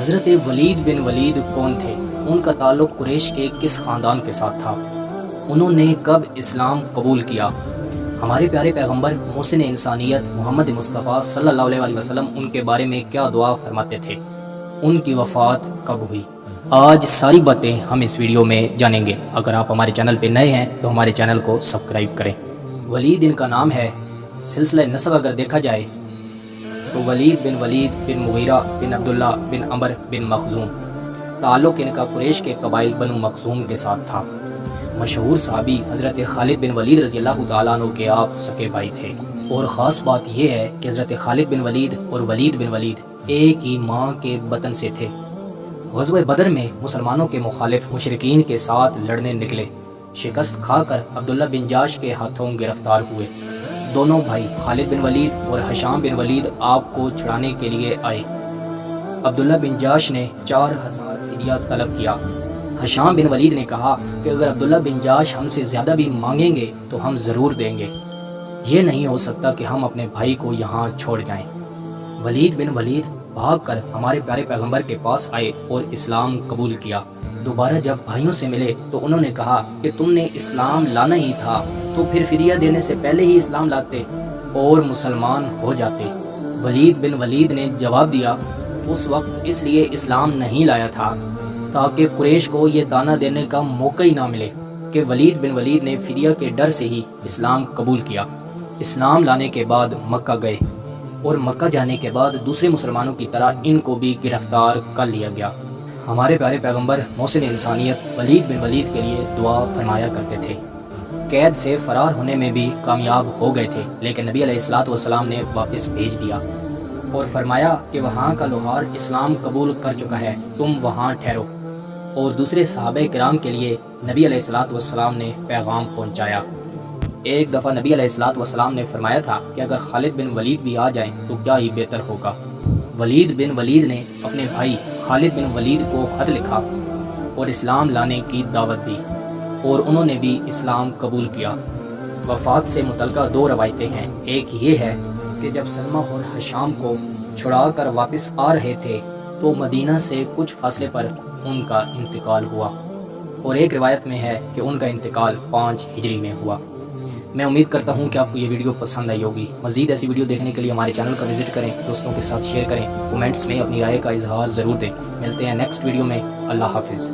حضرت ولید بن ولید کون تھے؟ ان کا تعلق قریش کے کس خاندان کے ساتھ تھا؟ انہوں نے کب اسلام قبول کیا؟ ہمارے پیارے پیغمبر محسن انسانیت محمد مصطفیٰ صلی اللہ علیہ وسلم ان کے بارے میں کیا دعا فرماتے تھے؟ ان کی وفات کب ہوئی؟ آج ساری باتیں ہم اس ویڈیو میں جانیں گے۔ اگر آپ ہمارے چینل پہ نئے ہیں تو ہمارے چینل کو سبسکرائب کریں۔ ولید ان کا نام ہے۔ سلسلہ نسب اگر دیکھا جائے تو ولید بن مغیرہ بن عبداللہ بن عمر بن مخزوم۔ تعلق ان کا قریش کے قبائل بنو مخزوم کے ساتھ تھا۔ مشہور صحابی حضرت خالد بن ولید رضی اللہ تعالیٰ عنہ کے آپ سکے بھائی تھے، اور خاص بات یہ ہے کہ حضرت خالد بن ولید اور ولید بن ولید ایک ہی ماں کے بطن سے تھے۔ غزوہ بدر میں مسلمانوں کے مخالف مشرکین کے ساتھ لڑنے نکلے، شکست کھا کر عبداللہ بن جاش کے ہاتھوں گرفتار ہوئے۔ دونوں بھائی خالد بن ولید اور حشام بن ولید آپ کو چھڑانے کے لیے آئے۔ عبداللہ بن جاش نے 4000 فدیہ طلب کیا۔ حشام بن ولید نے کہا کہ اگر عبداللہ بن جاش ہم سے زیادہ بھی مانگیں گے تو ہم ضرور دیں گے، یہ نہیں ہو سکتا کہ ہم اپنے بھائی کو یہاں چھوڑ جائیں۔ ولید بن ولید بھاگ کر ہمارے پیارے پیغمبر کے پاس آئے اور اسلام قبول کیا۔ دوبارہ جب بھائیوں سے ملے تو انہوں نے کہا کہ تم نے اسلام لانا ہی تھا تو پھر فدیہ دینے سے پہلے ہی اسلام لاتے اور مسلمان ہو جاتے۔ ولید بن ولید نے جواب دیا، اس وقت اس لیے اسلام نہیں لایا تھا تاکہ قریش کو یہ تانا دینے کا موقع ہی نہ ملے کہ ولید بن ولید نے فدیہ کے ڈر سے ہی اسلام قبول کیا۔ اسلام لانے کے بعد مکہ گئے، اور مکہ جانے کے بعد دوسرے مسلمانوں کی طرح ان کو بھی گرفتار کر لیا گیا۔ ہمارے پیارے پیغمبر محسن انسانیت ولید بن ولید کے لیے دعا فرمایا کرتے تھے۔ قید سے فرار ہونے میں بھی کامیاب ہو گئے تھے، لیکن نبی علیہ السلام نے واپس بھیج دیا اور فرمایا کہ وہاں کا لوہار اسلام قبول کر چکا ہے، تم وہاں ٹھہرو۔ اور دوسرے صحابہ کرام کے لیے نبی علیہ السلام نے پیغام پہنچایا۔ ایک دفعہ نبی علیہ السلام نے فرمایا تھا کہ اگر خالد بن ولید بھی آ جائیں تو کیا ہی بہتر ہوگا۔ ولید بن ولید نے اپنے بھائی خالد بن ولید کو خط لکھا اور اسلام لانے کی دعوت دی، اور انہوں نے بھی اسلام قبول کیا۔ وفات سے متعلقہ 2 روایتیں ہیں۔ ایک یہ ہے کہ جب سلمہ اور حشام کو چھڑا کر واپس آ رہے تھے تو مدینہ سے کچھ فاصلے پر ان کا انتقال ہوا، اور ایک روایت میں ہے کہ ان کا انتقال 5 ہجری میں ہوا۔ میں امید کرتا ہوں کہ آپ کو یہ ویڈیو پسند آئی ہوگی۔ مزید ایسی ویڈیو دیکھنے کے لیے ہمارے چینل کا وزٹ کریں، دوستوں کے ساتھ شیئر کریں، کومنٹس میں اپنی رائے کا اظہار ضرور دیں۔ ملتے ہیں نیکسٹ ویڈیو میں۔ اللہ حافظ۔